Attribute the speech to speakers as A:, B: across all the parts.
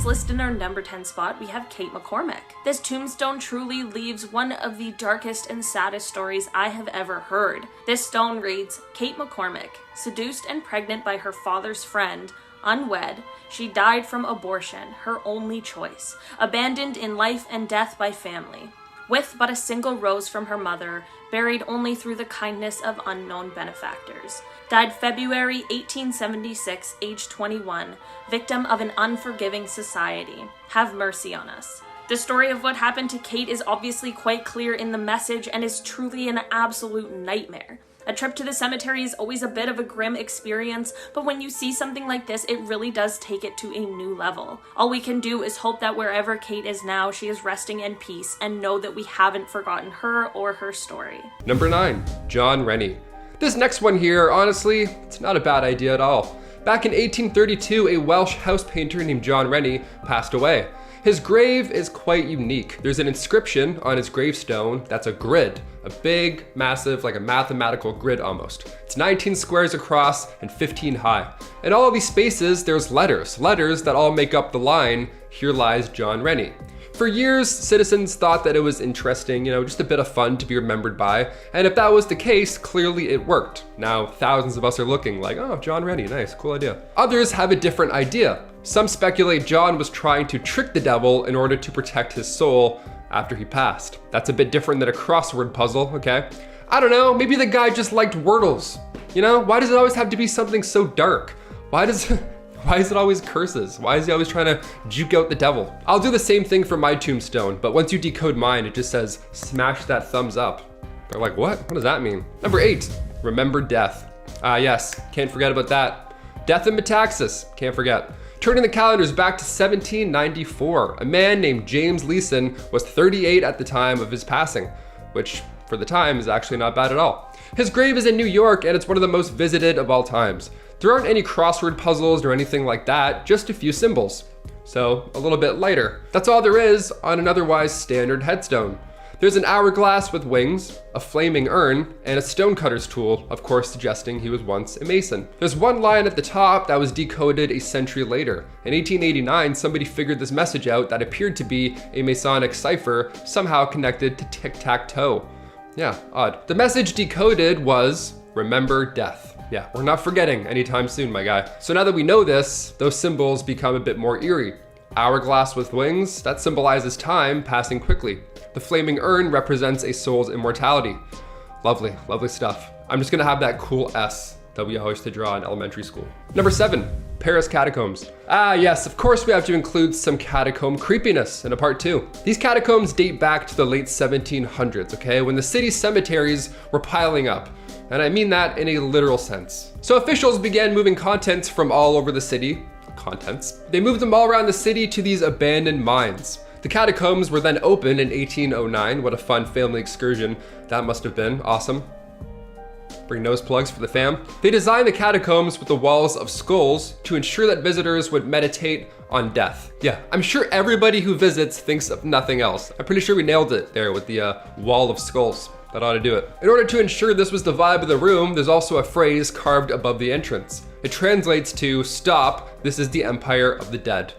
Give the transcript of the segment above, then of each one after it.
A: this list in our number 10 spot, we have Kate McCormick. This tombstone truly leaves one of the darkest and saddest stories I have ever heard. This stone reads, Kate McCormick, seduced and pregnant by her father's friend, unwed, she died from abortion, her only choice, abandoned in life and death by family. With but a single rose from her mother, buried only through the kindness of unknown benefactors. Died February 1876, age 21, victim of an unforgiving society. Have mercy on us. The story of what happened to Kate is obviously quite clear in the message and is truly an absolute nightmare. A trip to the cemetery is always a bit of a grim experience, but when you see something like this, it really does take it to a new level. All we can do is hope that wherever Kate is now, she is resting in peace and know that we haven't forgotten her or her story.
B: Number 9, John Rennie. This next one here, honestly, it's not a bad idea at all. Back in 1832, a Welsh house painter named John Rennie passed away. His grave is quite unique. There's an inscription on his gravestone that's a grid, a big, massive, like a mathematical grid almost. It's 19 squares across and 15 high. In all of these spaces, there's letters that all make up the line, "Here lies John Rennie." For years, citizens thought that it was interesting, just a bit of fun to be remembered by, and if that was the case, clearly it worked. Now, thousands of us are looking like, oh, John Rennie, nice, cool idea. Others have a different idea. Some speculate John was trying to trick the devil in order to protect his soul after he passed. That's a bit different than a crossword puzzle, okay? I don't know, maybe the guy just liked wordles. Why does it always have to be something so dark? Why is it always curses? Why is he always trying to juke out the devil? I'll do the same thing for my tombstone, but once you decode mine, it just says, smash that thumbs up. They're like, what does that mean? Number 8, remember death. Ah yes, can't forget about that. Death and metaxas, can't forget. Turning the calendars back to 1794, a man named James Leeson was 38 at the time of his passing, which for the time is actually not bad at all. His grave is in New York and it's one of the most visited of all times. There aren't any crossword puzzles or anything like that, just a few symbols. So a little bit lighter. That's all there is on an otherwise standard headstone. There's an hourglass with wings, a flaming urn, and a stonecutter's tool, of course suggesting he was once a mason. There's one line at the top that was decoded a century later. In 1889, somebody figured this message out that appeared to be a Masonic cipher somehow connected to tic-tac-toe. Yeah, odd. The message decoded was, remember death. Yeah, we're not forgetting anytime soon, my guy. So now that we know this, those symbols become a bit more eerie. Hourglass with wings, that symbolizes time passing quickly. The flaming urn represents a soul's immortality. Lovely, lovely stuff. I'm just gonna have that cool S that we always used to draw in elementary school. Number 7, Paris catacombs. Ah yes, of course we have to include some catacomb creepiness in a part 2. These catacombs date back to the late 1700s, okay? When the city's cemeteries were piling up. And I mean that in a literal sense. So officials began moving contents from all over the city. They moved them all around the city to these abandoned mines. The catacombs were then opened in 1809. What a fun family excursion that must have been. Awesome. Bring nose plugs for the fam. They designed the catacombs with the walls of skulls to ensure that visitors would meditate on death. Yeah, I'm sure everybody who visits thinks of nothing else. I'm pretty sure we nailed it there with the wall of skulls. That ought to do it. In order to ensure this was the vibe of the room, there's also a phrase carved above the entrance. It translates to, stop, this is the empire of the dead.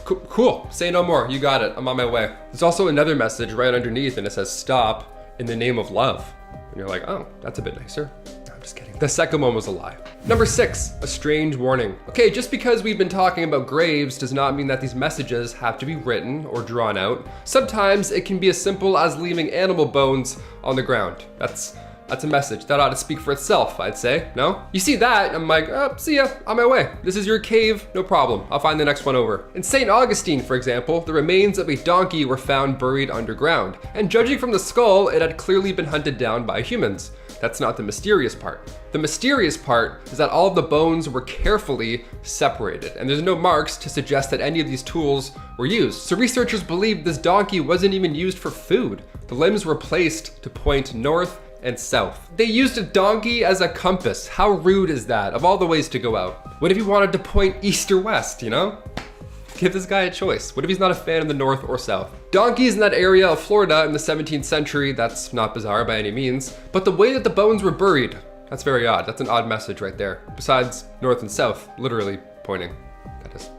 B: Cool, say no more, you got it, I'm on my way. There's also another message right underneath and it says, stop, in the name of love. And you're like, oh, that's a bit nicer. No, I'm just kidding. The second one was a lie. Number 6, a strange warning. Okay, just because we've been talking about graves does not mean that these messages have to be written or drawn out. Sometimes it can be as simple as leaving animal bones on the ground. That's a message. That ought to speak for itself, I'd say, no? You see that, I'm like, oh, see ya, on my way. This is your cave, no problem. I'll find the next one over. In St. Augustine, for example, the remains of a donkey were found buried underground. And judging from the skull, it had clearly been hunted down by humans. That's not the mysterious part. The mysterious part is that all of the bones were carefully separated, and there's no marks to suggest that any of these tools were used. So researchers believe this donkey wasn't even used for food. The limbs were placed to point north and south. They used a donkey as a compass. How rude is that? Of all the ways to go out. What if he wanted to point east or west, Give this guy a choice. What if he's not a fan of the north or south? Donkeys in that area of Florida in the 17th century, that's not bizarre by any means, but the way that the bones were buried, that's very odd. That's an odd message right there. Besides north and south, literally pointing, that is.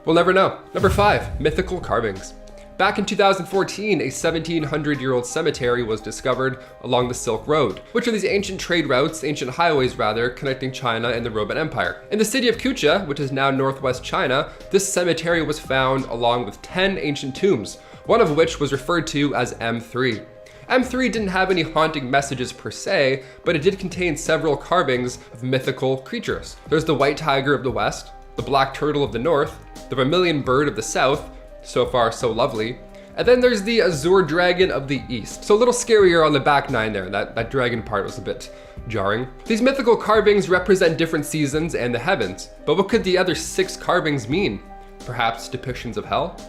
B: We'll never know. Number 5, mythical carvings. Back in 2014, a 1700-year-old cemetery was discovered along the Silk Road, which are these ancient ancient highways rather, connecting China and the Roman Empire. In the city of Kucha, which is now northwest China, this cemetery was found along with 10 ancient tombs, one of which was referred to as M3. M3 didn't have any haunting messages per se, but it did contain several carvings of mythical creatures. There's the white tiger of the west, the black turtle of the north, the vermilion bird of the south, so far so lovely, and then there's the azure dragon of the east. So a little scarier on the back 9 there, that dragon part was a bit jarring. These mythical carvings represent different seasons and the heavens, but what could the other 6 carvings mean? Perhaps depictions of hell?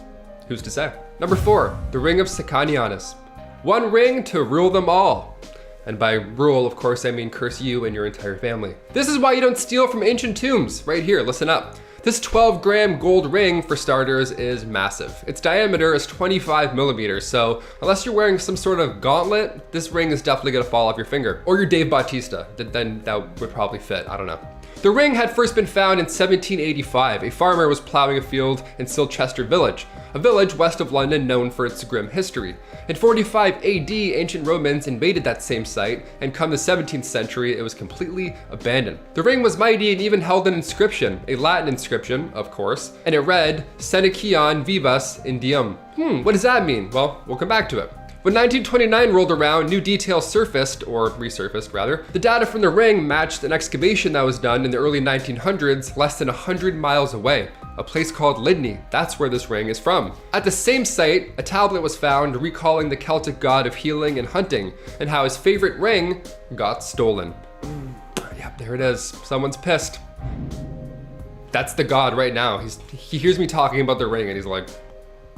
B: Who's to say? Number 4, the ring of SECINIANUS. One ring to rule them all. And by rule, of course, I mean curse you and your entire family. This is why you don't steal from ancient tombs. Right here, listen up. This 12-gram gold ring, for starters, is massive. Its diameter is 25 millimeters, so unless you're wearing some sort of gauntlet, this ring is definitely gonna fall off your finger. Or you're Dave Bautista, then that would probably fit, I don't know. The ring had first been found in 1785. A farmer was plowing a field in Silchester Village, a village west of London known for its grim history. In 45 AD, ancient Romans invaded that same site, and come the 17th century, it was completely abandoned. The ring was mighty and even held an inscription, a Latin inscription, of course, and it read, Senequion vivas indium. What does that mean? Well, we'll come back to it. When 1929 rolled around, new details surfaced, or resurfaced rather. The data from the ring matched an excavation that was done in the early 1900s, less than 100 miles away. A place called Lydney, that's where this ring is from. At the same site, a tablet was found recalling the Celtic god of healing and hunting, and how his favorite ring got stolen. Yep, there it is. Someone's pissed. That's the god right now. He hears me talking about the ring and he's like,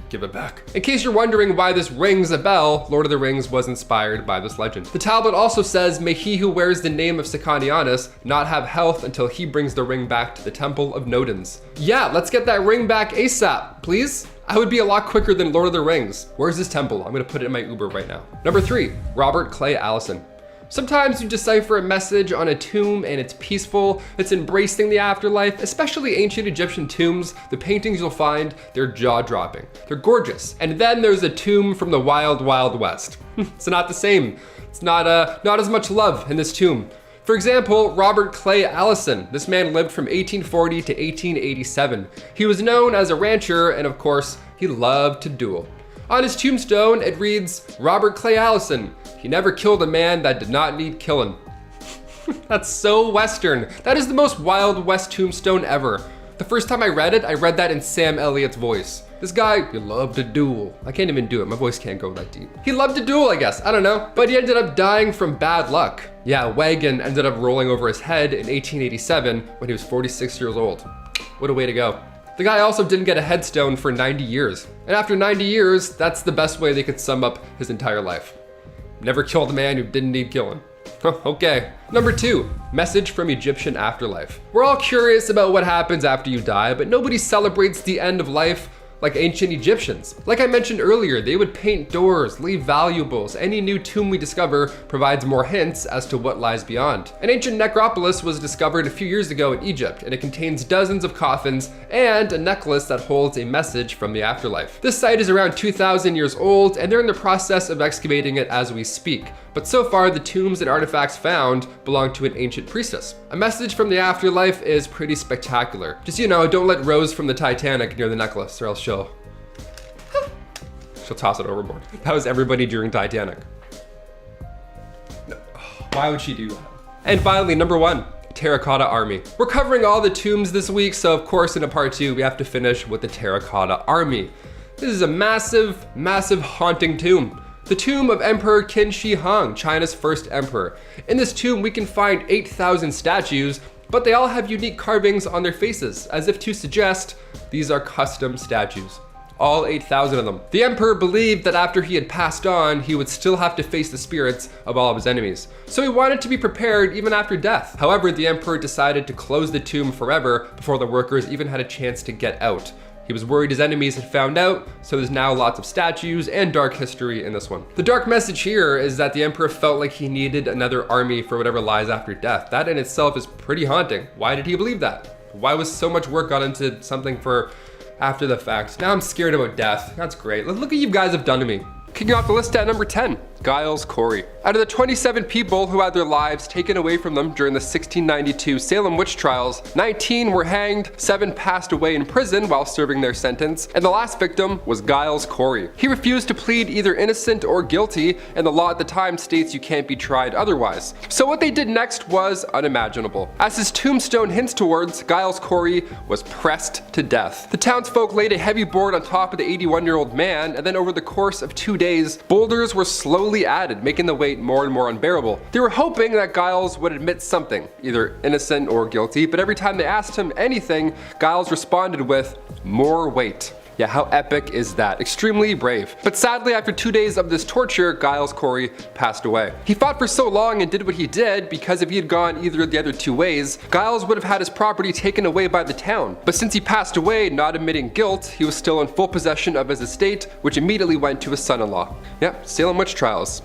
B: give it back. In case you're wondering why this rings a bell, Lord of the Rings was inspired by this legend. The tablet also says, may he who wears the name of SECINIANUS not have health until he brings the ring back to the Temple of Nodens. Yeah, let's get that ring back ASAP, please. I would be a lot quicker than Lord of the Rings. Where's this temple? I'm gonna put it in my Uber right now. Number 3, Robert Clay Allison. Sometimes you decipher a message on a tomb and it's peaceful, it's embracing the afterlife, especially ancient Egyptian tombs. The paintings you'll find, they're jaw-dropping. They're gorgeous. And then there's a tomb from the wild, wild west. It's not the same. It's not as much love in this tomb. For example, Robert Clay Allison. This man lived from 1840 to 1887. He was known as a rancher and of course, he loved to duel. On his tombstone, it reads, Robert Clay Allison. He never killed a man that did not need killing. That's so Western. That is the most Wild West tombstone ever. The first time I read it, I read that in Sam Elliott's voice. This guy, he loved to duel. I can't even do it, my voice can't go that deep. He loved to duel, I guess, I don't know. But he ended up dying from bad luck. Yeah, a wagon ended up rolling over his head in 1887 when he was 46 years old. What a way to go. The guy also didn't get a headstone for 90 years. And after 90 years, that's the best way they could sum up his entire life. Never killed a man who didn't need killing. Okay. Number 2, message from Egyptian afterlife. We're all curious about what happens after you die, but nobody celebrates the end of life like ancient Egyptians. Like I mentioned earlier, they would paint doors, leave valuables. Any new tomb we discover provides more hints as to what lies beyond. An ancient necropolis was discovered a few years ago in Egypt, and it contains dozens of coffins and a necklace that holds a message from the afterlife. This site is around 2,000 years old, and they're in the process of excavating it as we speak. But so far, the tombs and artifacts found belong to an ancient priestess. A message from the afterlife is pretty spectacular. Just, you know, don't let Rose from the Titanic near the necklace or else she'll toss it overboard. That was everybody during Titanic. No. Why would she do that? And finally, number 1, Terracotta Army. We're covering all the tombs this week, so of course in a part 2, we have to finish with the Terracotta Army. This is a massive, massive haunting tomb. The tomb of Emperor Qin Shi Huang, China's first emperor. In this tomb, we can find 8,000 statues, but they all have unique carvings on their faces, as if to suggest these are custom statues. All 8,000 of them. The emperor believed that after he had passed on, he would still have to face the spirits of all of his enemies. So he wanted to be prepared even after death. However, the emperor decided to close the tomb forever before the workers even had a chance to get out. He was worried his enemies had found out, so there's now lots of statues and dark history in this one. The dark message here is that the emperor felt like he needed another army for whatever lies after death. That in itself is pretty haunting. Why did he believe that? Why was so much work gone into something for after the fact. Now I'm scared about death. That's great. Look what you guys have done to me. Kicking off the list at number 10, Giles Corey. Out of the 27 people who had their lives taken away from them during the 1692 Salem witch trials, 19 were hanged, 7 passed away in prison while serving their sentence, and the last victim was Giles Corey. He refused to plead either innocent or guilty, and the law at the time states you can't be tried otherwise. So what they did next was unimaginable. As his tombstone hints towards, Giles Corey was pressed to death. The townsfolk laid a heavy board on top of the 81-year-old man, and then over the course of 2 days, boulders were slowly added, making the weight more and more unbearable. They were hoping that Giles would admit something, either innocent or guilty, but every time they asked him anything, Giles responded with, "More weight." Yeah, how epic is that? Extremely brave. But sadly, after 2 days of this torture, Giles Corey passed away. He fought for so long and did what he did because if he had gone either of the other 2 ways, Giles would have had his property taken away by the town. But since he passed away, not admitting guilt, he was still in full possession of his estate, which immediately went to his son-in-law. Yep, Salem witch trials.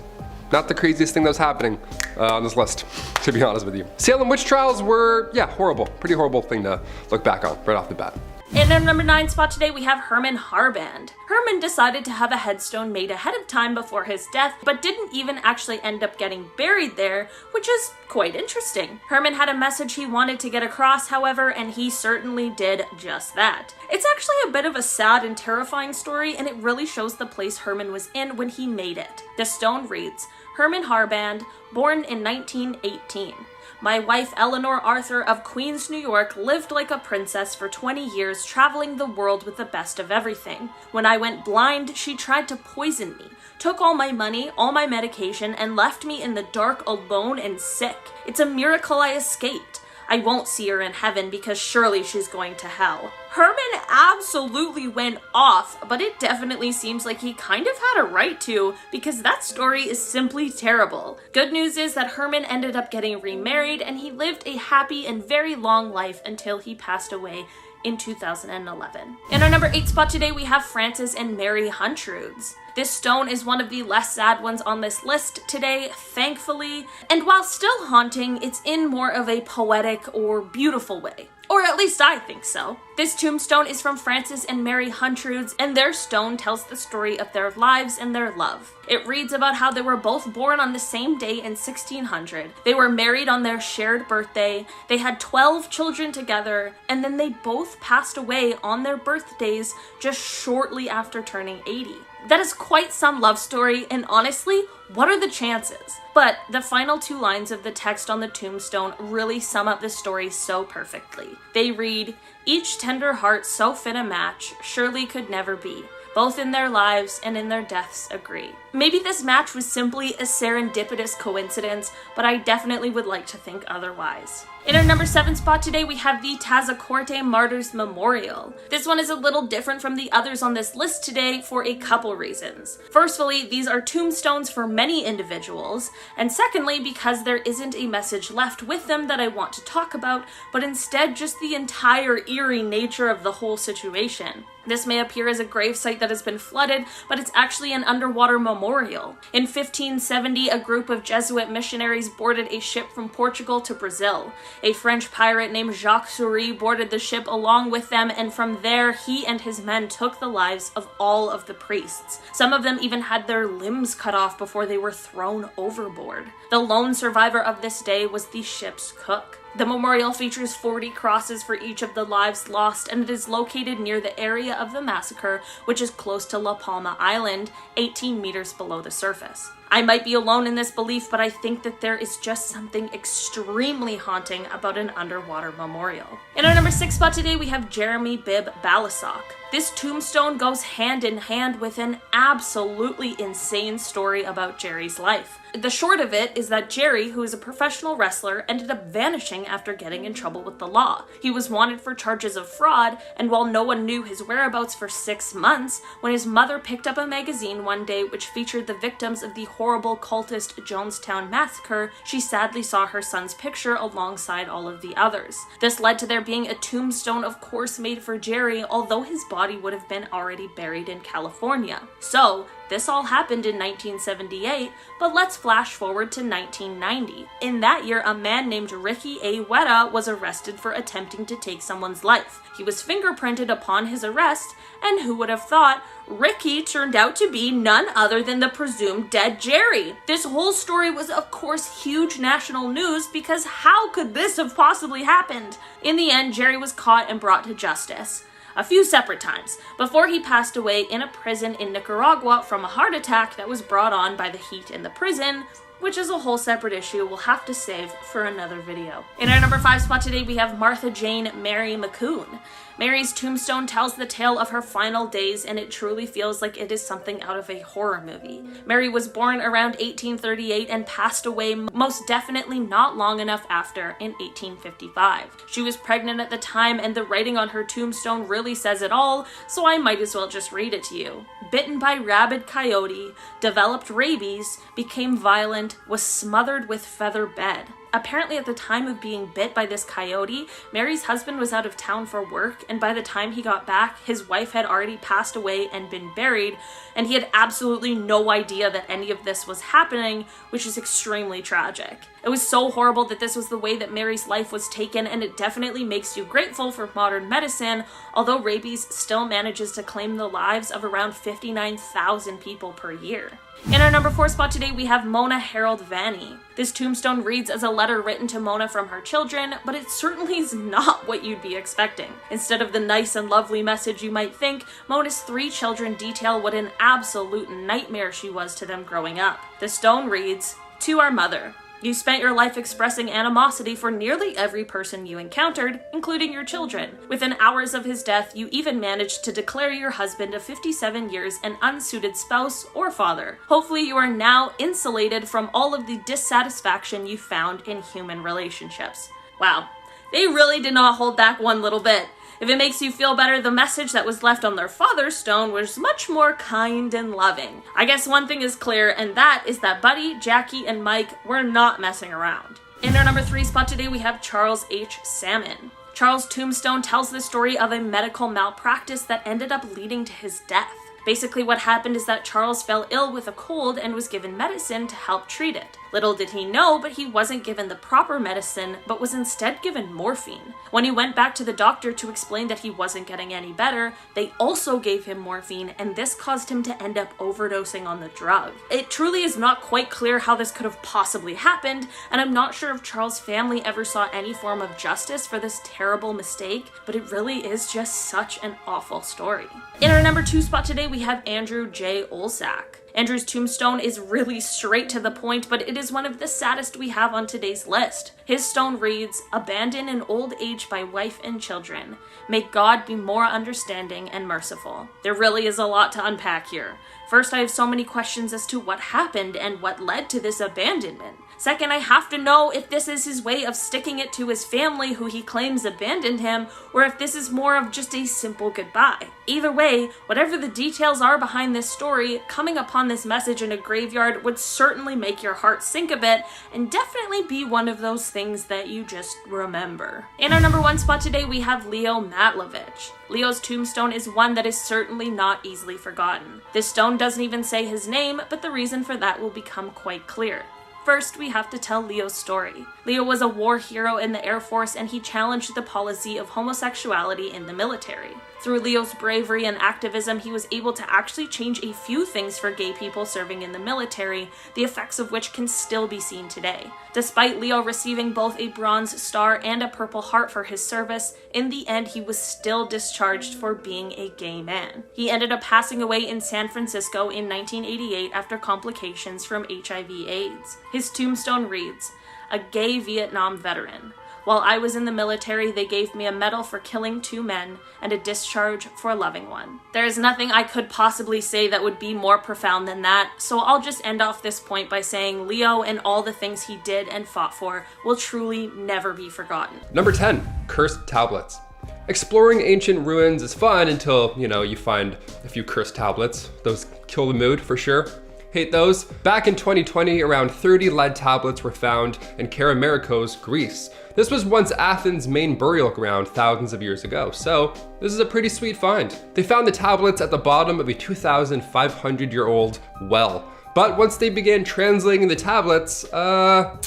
B: Not the craziest thing that was happening on this list, to be honest with you. Salem witch trials were, yeah, horrible. Pretty horrible thing to look back on right off the bat.
A: In our number 9 spot today, we have Herman HARBAND. Herman decided to have a headstone made ahead of time before his death, but didn't even actually end up getting buried there, which is quite interesting. Herman had a message he wanted to get across, however, and he certainly did just that. It's actually a bit of a sad and terrifying story, and it really shows the place Herman was in when he made it. The stone reads, Herman HARBAND, born in 1918. My wife Eleanor Arthur of Queens, New York, lived like a princess for 20 years, traveling the world with the best of everything. When I went blind, she tried to poison me, took all my money, all my medication, and left me in the dark alone and sick. It's a miracle I escaped. I won't see her in heaven because surely she's going to hell. Herman absolutely went off, but it definitely seems like he kind of had a right to, because that story is simply terrible. Good news is that Herman ended up getting remarried and he lived a happy and very long life until he passed away in 2011. In our number 8 spot today, we have Francis and Mary HUNTROODS. This stone is one of the less sad ones on this list today, thankfully, and while still haunting, it's in more of a poetic or beautiful way. Or at least I think so. This tombstone is from Francis and Mary HUNTROODS, and their stone tells the story of their lives and their love. It reads about how they were both born on the same day in 1600. They were married on their shared birthday, they had 12 children together, and then they both passed away on their birthdays just shortly after turning 80. That is quite some love story, and honestly, what are the chances? But the final 2 lines of the text on the tombstone really sum up the story so perfectly. They read, each tender heart so fit a match, surely could never be. Both in their lives and in their deaths agree. Maybe this match was simply a serendipitous coincidence, but I definitely would like to think otherwise. In our number 7 spot today, we have the TAZACORTE Martyrs Memorial. This one is a little different from the others on this list today for a couple reasons. Firstly, these are tombstones for many individuals, and secondly, because there isn't a message left with them that I want to talk about, but instead just the entire eerie nature of the whole situation. This may appear as a gravesite that has been flooded, but it's actually an underwater memorial. In 1570, a group of Jesuit missionaries boarded a ship from Portugal to Brazil. A French pirate named Jacques Souris boarded the ship along with them, and from there, he and his men took the lives of all of the priests. Some of them even had their limbs cut off before they were thrown overboard. The lone survivor of this day was the ship's cook. The memorial features 40 crosses for each of the lives lost, and it is located near the area of the massacre, which is close to La Palma Island, 18 meters below the surface. I might be alone in this belief, but I think that there is just something extremely haunting about an underwater memorial. In our number 6 spot today, we have Jeremy Bibb Balasag. This tombstone goes hand in hand with an absolutely insane story about Jerry's life. The short of it is that Jerry, who is a professional wrestler, ended up vanishing after getting in trouble with the law. He was wanted for charges of fraud, and while no one knew his whereabouts for 6 months, when his mother picked up a magazine one day which featured the victims of the horrible cultist Jonestown massacre, she sadly saw her son's picture alongside all of the others. This led to there being a tombstone, of course, made for Jerry, although his body would have been already buried in California. So, this all happened in 1978, but let's flash forward to 1990. In that year, a man named Ricky A. Weta was arrested for attempting to take someone's life. He was fingerprinted upon his arrest, and who would have thought, Ricky turned out to be none other than the presumed dead Jerry. This whole story was of course huge national news because how could this have possibly happened? In the end, Jerry was caught and brought to justice a few separate times before he passed away in a prison in Nicaragua from a heart attack that was brought on by the heat in the prison, which is a whole separate issue we'll have to save for another video. In our number 5 spot today, we have Martha Jane Mary McCune. Mary's tombstone tells the tale of her final days, and it truly feels like it is something out of a horror movie. Mary was born around 1838 and passed away most definitely not long enough after in 1855. She was pregnant at the time, and the writing on her tombstone really says it all, so I might as well just read it to you. Bitten by rabid coyote, developed rabies, became violent, was smothered with feather bed. Apparently at the time of being bit by this coyote, Mary's husband was out of town for work, and by the time he got back, his wife had already passed away and been buried, and he had absolutely no idea that any of this was happening, which is extremely tragic. It was so horrible that this was the way that Mary's life was taken, and it definitely makes you grateful for modern medicine, although rabies still manages to claim the lives of around 59,000 people per year. In our number 4 spot today, we have Mona HEROLD VANNI. This tombstone reads as a letter written to Mona from her children, but it certainly is not what you'd be expecting. Instead of the nice and lovely message you might think, Mona's 3 children detail what an absolute nightmare she was to them growing up. The stone reads, "To our mother. You spent your life expressing animosity for nearly every person you encountered, including your children. Within hours of his death, you even managed to declare your husband of 57 years an unsuited spouse or father. Hopefully you are now insulated from all of the dissatisfaction you found in human relationships." Wow, they really did not hold back one little bit. If it makes you feel better, the message that was left on their father's stone was much more kind and loving. I guess one thing is clear, and that is that Buddy, Jackie, and Mike were not messing around. In our number 3 spot today, we have Charles H. Salmon. Charles' tombstone tells the story of a medical malpractice that ended up leading to his death. Basically what happened is that Charles fell ill with a cold and was given medicine to help treat it. Little did he know, but he wasn't given the proper medicine, but was instead given morphine. When he went back to the doctor to explain that he wasn't getting any better, they also gave him morphine, and this caused him to end up overdosing on the drug. It truly is not quite clear how this could have possibly happened, and I'm not sure if Charles' family ever saw any form of justice for this terrible mistake, but it really is just such an awful story. In our number 2 spot today, we have Andrew J. OLSZAK. Andrew's tombstone is really straight to the point, but it is one of the saddest we have on today's list. His stone reads, "Abandoned in old age by wife and children. May God be more understanding and merciful." There really is a lot to unpack here. First, I have so many questions as to what happened and what led to this abandonment. Second, I have to know if this is his way of sticking it to his family who he claims abandoned him, or if this is more of just a simple goodbye. Either way, whatever the details are behind this story, coming upon this message in a graveyard would certainly make your heart sink a bit, and definitely be one of those things that you just remember. In our number 1 spot today, we have Leo MATLOVICH. Leo's tombstone is one that is certainly not easily forgotten. This stone doesn't even say his name, but the reason for that will become quite clear. First, we have to tell Leo's story. Leo was a war hero in the Air Force, and he challenged the policy of homosexuality in the military. Through Leo's bravery and activism, he was able to actually change a few things for gay people serving in the military, the effects of which can still be seen today. Despite Leo receiving both a Bronze Star and a Purple Heart for his service, in the end he was still discharged for being a gay man. He ended up passing away in San Francisco in 1988 after complications from HIV/AIDS. His tombstone reads, "A gay Vietnam veteran. While I was in the military, they gave me a medal for killing 2 men and a discharge for loving one." There is nothing I could possibly say that would be more profound than that, so I'll just end off this point by saying Leo and all the things he did and fought for will truly never be forgotten.
B: Number 10, cursed tablets. Exploring ancient ruins is fun until, you find a few cursed tablets. Those kill the mood for sure. Hate those. Back in 2020, around 30 lead tablets were found in Keramarikos, Greece. This was once Athens' main burial ground thousands of years ago, so this is a pretty sweet find. They found the tablets at the bottom of a 2,500-year-old well. But once they began translating the tablets, yeah,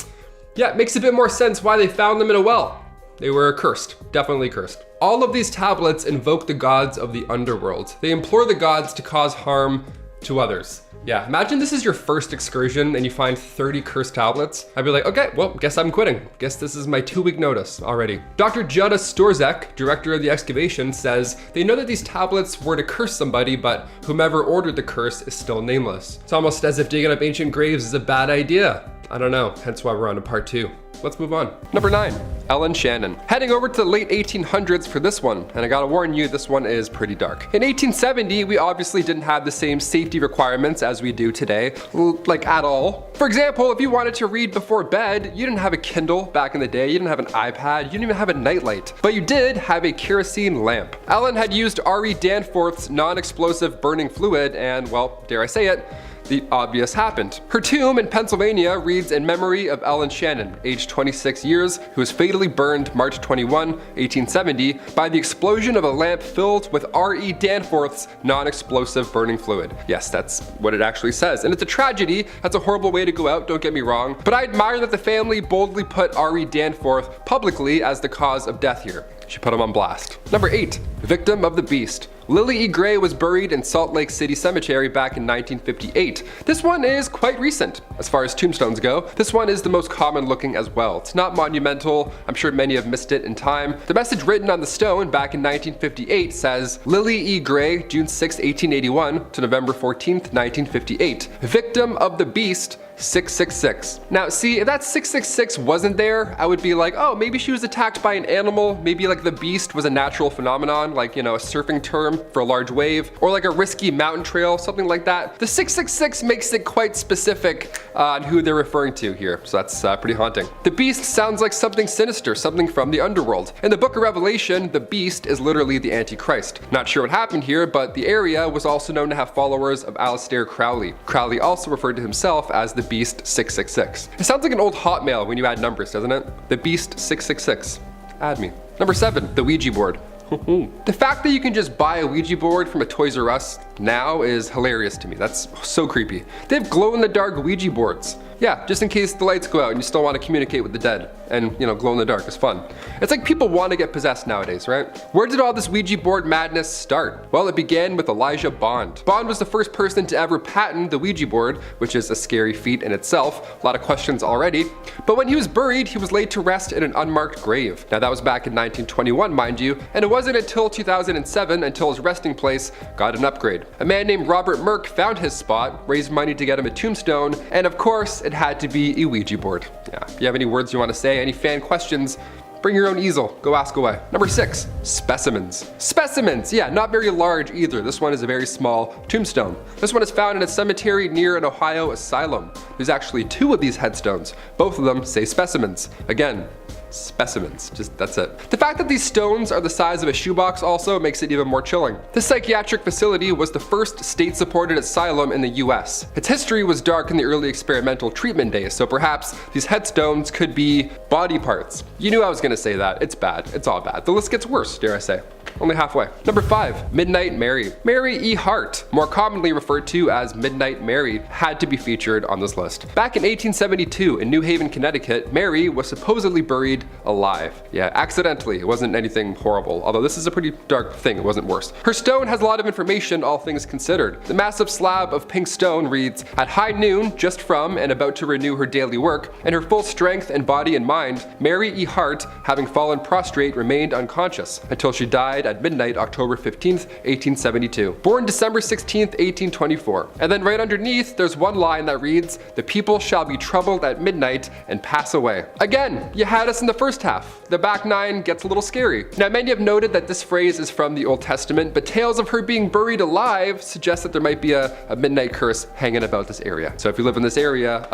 B: it makes a bit more sense why they found them in a well. They were cursed, definitely cursed. All of these tablets invoke the gods of the underworld. They implore the gods to cause harm to others. Yeah, imagine this is your first excursion and you find 30 cursed tablets. I'd be like, okay, well, guess I'm quitting. Guess this is my 2-week notice already. Dr. Jutta Storzek, director of the excavation, says they know that these tablets were to curse somebody, but whomever ordered the curse is still nameless. It's almost as if digging up ancient graves is a bad idea. I don't know, hence why we're on to part 2. Let's move on. Number 9, Ellen Shannon. Heading over to the late 1800s for this one, and I gotta warn you, this one is pretty dark. In 1870, we obviously didn't have the same safety requirements as we do today, like at all. For example, if you wanted to read before bed, you didn't have a Kindle back in the day, you didn't have an iPad, you didn't even have a nightlight, but you did have a kerosene lamp. Ellen had used R.E. Danforth's non-explosive burning fluid, and well, dare I say it, the obvious happened. Her tomb in Pennsylvania reads in memory of Ellen Shannon, aged 26 years, who was fatally burned March 21, 1870, by the explosion of a lamp filled with R.E. Danforth's non-explosive burning fluid. Yes, that's what it actually says. And it's a tragedy. That's a horrible way to go out, don't get me wrong. But I admire that the family boldly put R.E. Danforth publicly as the cause of death here. She put him on blast. Number 8, victim of the beast. Lily E. Gray was buried in Salt Lake City Cemetery back in 1958. This one is quite recent as far as tombstones go. This one is the most common looking as well. It's not monumental. I'm sure many have missed it in time. The message written on the stone back in 1958 says, Lily E. Gray, June 6, 1881 to November 14, 1958. Victim of the beast, 666. Now see, if that 666 wasn't there, I would be like, oh, maybe she was attacked by an animal, maybe like the beast was a natural phenomenon, like, you know, a surfing term for a large wave, or like a risky mountain trail, something like that. The 666 makes it quite specific on who they're referring to here, so that's pretty haunting. The beast sounds like something sinister, something from the underworld. In the book of Revelation, the beast is literally the Antichrist. Not sure what happened here, but the area was also known to have followers of Aleister Crowley. Crowley also referred to himself as the Beast 666. It sounds like an old Hotmail when you add numbers, doesn't it? The Beast 666. Add me. Number 7, the Ouija board. The fact that you can just buy a Ouija board from a Toys R Us now is hilarious to me. That's so creepy. They have glow-in-the-dark Ouija boards. Yeah, just in case the lights go out and you still want to communicate with the dead. And, you know, glow in the dark is fun. It's like people want to get possessed nowadays, right? Where did all this Ouija board madness start? Well, it began with Elijah Bond. Bond was the first person to ever patent the Ouija board, which is a scary feat in itself. A lot of questions already. But when he was buried, he was laid to rest in an unmarked grave. Now that was back in 1921, mind you, and it wasn't until 2007 until his resting place got an upgrade. A man named Robert Merck found his spot, raised money to get him a tombstone, and of course, it had to be a Ouija board. Yeah, if you have any words you want to say, any fan questions, bring your own easel, go ask away. Number 6, specimens. Specimens, yeah, not very large either. This one is a very small tombstone. This one is found in a cemetery near an Ohio asylum. There's actually 2 of these headstones. Both of them say specimens. Again, specimens, just that's it. The fact that these stones are the size of a shoebox also makes it even more chilling. This psychiatric facility was the first state-supported asylum in the US. Its history was dark in the early experimental treatment days, so perhaps these headstones could be body parts. You knew I was gonna say that. It's bad. It's all bad. The list gets worse, dare I say. Only halfway. Number 5, Midnight Mary. Mary E. Hart, more commonly referred to as Midnight Mary, had to be featured on this list. Back in 1872 in New Haven, Connecticut, Mary was supposedly buried alive. Yeah, accidentally. It wasn't anything horrible, although this is a pretty dark thing. It wasn't worse. Her stone has a lot of information, all things considered. The massive slab of pink stone reads, at high noon, just from and about to renew her daily work, in her full strength and body and mind, Mary E. Hart, having fallen prostrate, remained unconscious until she died at midnight, October 15th, 1872. Born December 16th, 1824. And then right underneath, there's one line that reads, the people shall be troubled at midnight and pass away. Again, you had us in the first half. The back 9 gets a little scary. Now, many have noted that this phrase is from the Old Testament, but tales of her being buried alive suggest that there might be a midnight curse hanging about this area. So if you live in this area,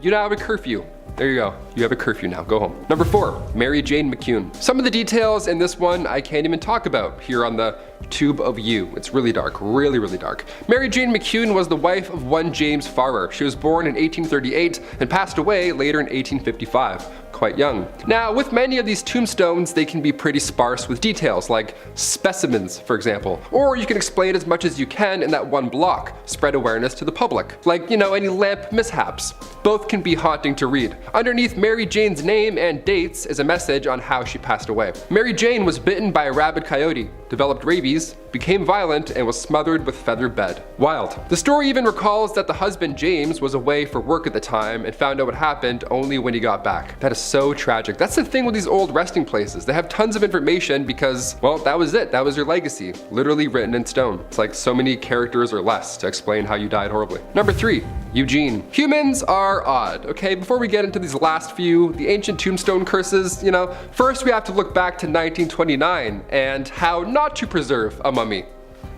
B: you now have a curfew. There you go. You have a curfew now. Go home. Number 4, Mary Jane McCune. Some of the details in this one I can't even talk about here on the Tube of You. It's really dark, really, really dark. Mary Jane McCune was the wife of one James Farrar. She was born in 1838 and passed away later in 1855. quite young. Now, with many of these tombstones, they can be pretty sparse with details, like specimens, for example. Or you can explain as much as you can in that one block, spread awareness to the public, like, any lamp mishaps. Both can be haunting to read. Underneath Mary Jane's name and dates is a message on how she passed away. Mary Jane was bitten by a rabid coyote, developed rabies, became violent, and was smothered with feather bed. Wild. The story even recalls that the husband James was away for work at the time and found out what happened only when he got back. That is so tragic. That's the thing with these old resting places. They have tons of information because, well, that was it. That was your legacy. Literally written in stone. It's like so many characters or less to explain how you died horribly. Number 3, Eugene. Humans are odd, okay? Before we get into these last few, the ancient tombstone curses, first we have to look back to 1929 and how not to preserve a mummy.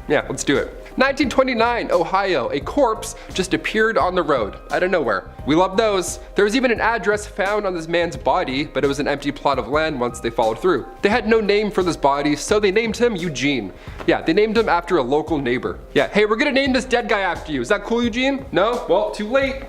B: Yeah, let's do it. 1929, Ohio, a corpse just appeared on the road, out of nowhere. We love those. There was even an address found on this man's body, but it was an empty plot of land once they followed through. They had no name for this body, so they named him Eugene. Yeah, they named him after a local neighbor. Yeah, hey, we're gonna name this dead guy after you. Is that cool, Eugene? No? Well, too late.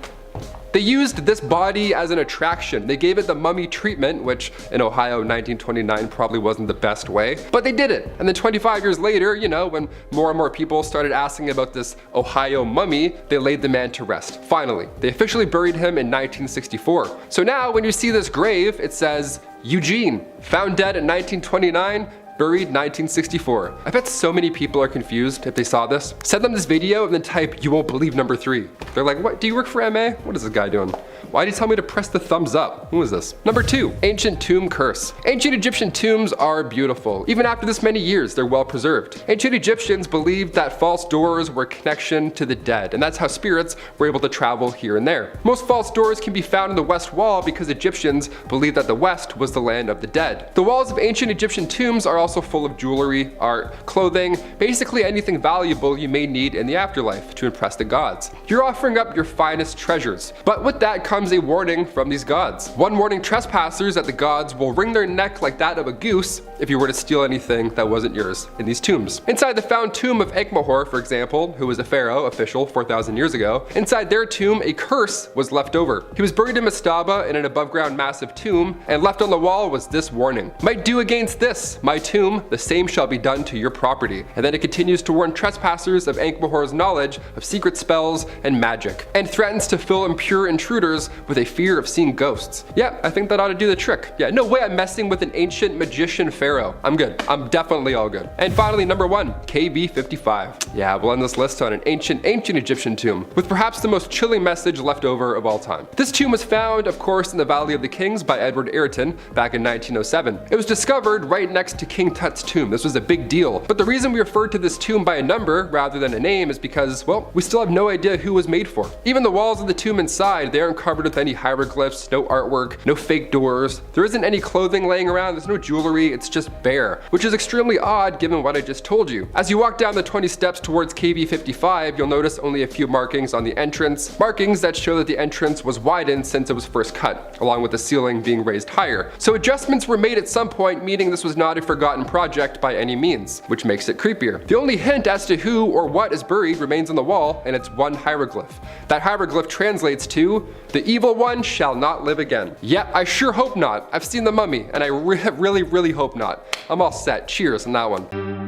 B: They used this body as an attraction. They gave it the mummy treatment, which in Ohio 1929 probably wasn't the best way, but they did it. And then 25 years later, when more and more people started asking about this Ohio mummy, they laid the man to rest. Finally, they officially buried him in 1964. So now when you see this grave, it says, Eugene, found dead in 1929, buried 1964. I bet so many people are confused if they saw this. Send them this video and then type, "You won't believe number 3." They're like, what, do you work for MA? What is this guy doing? Why did he tell me to press the thumbs up? Who is this? Number 2, ancient tomb curse. Ancient Egyptian tombs are beautiful. Even after this many years, they're well preserved. Ancient Egyptians believed that false doors were a connection to the dead, and that's how spirits were able to travel here and there. Most false doors can be found in the west wall because Egyptians believed that the west was the land of the dead. The walls of ancient Egyptian tombs are also full of jewelry, art, clothing, basically anything valuable you may need in the afterlife to impress the gods. You're offering up your finest treasures, but with that comes a warning from these gods. One warning trespassers that the gods will wring their neck like that of a goose if you were to steal anything that wasn't yours in these tombs. Inside the found tomb of Ankh-Mahor, for example, who was a pharaoh official 4,000 years ago, inside their tomb a curse was left over. He was buried in Mastaba in an above ground massive tomb, and left on the wall was this warning: "Might do against this, my tomb, the same shall be done to your property." And then it continues to warn trespassers of Ankh-Mahor's knowledge of secret spells and magic, and threatens to fill impure intruders with a fear of seeing ghosts. Yeah, I think that ought to do the trick. Yeah, no way I'm messing with an ancient magician pharaoh. I'm good. I'm definitely all good. And finally, number 1, KB55. Yeah, we'll end this list on an ancient Egyptian tomb, with perhaps the most chilling message left over of all time. This tomb was found, of course, in the Valley of the Kings by Edward Ireton back in 1907. It was discovered right next to King Tut's tomb. This was a big deal. But the reason we referred to this tomb by a number rather than a name is because, well, we still have no idea who it was made for. Even the walls of the tomb inside, they aren't covered with any hieroglyphs, no artwork, no fake doors. There isn't any clothing laying around, there's no jewelry, it's just bare, which is extremely odd given what I just told you. As you walk down the 20 steps towards KB55, you'll notice only a few markings on the entrance, markings that show that the entrance was widened since it was first cut, along with the ceiling being raised higher. So adjustments were made at some point, meaning this was not a forgotten project by any means, which makes it creepier. The only hint as to who or what is buried remains on the wall, and it's one hieroglyph. That hieroglyph translates to, "The evil one shall not live again." Yeah, I sure hope not. I've seen The Mummy, and I really hope not. I'm all set. Cheers on that one.